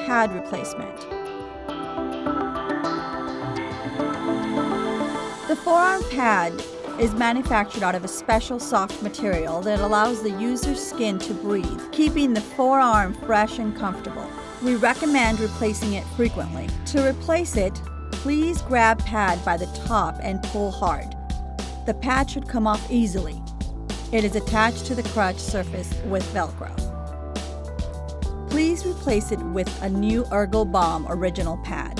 pad replacement. The forearm pad is manufactured out of a special soft material that allows the user's skin to breathe, keeping the forearm fresh and comfortable. We recommend replacing it frequently. To replace it, please grab pad by the top and pull hard. The pad should come off easily. It is attached to the crutch surface with Velcro. Please replace it with a new Ergobaum original pad.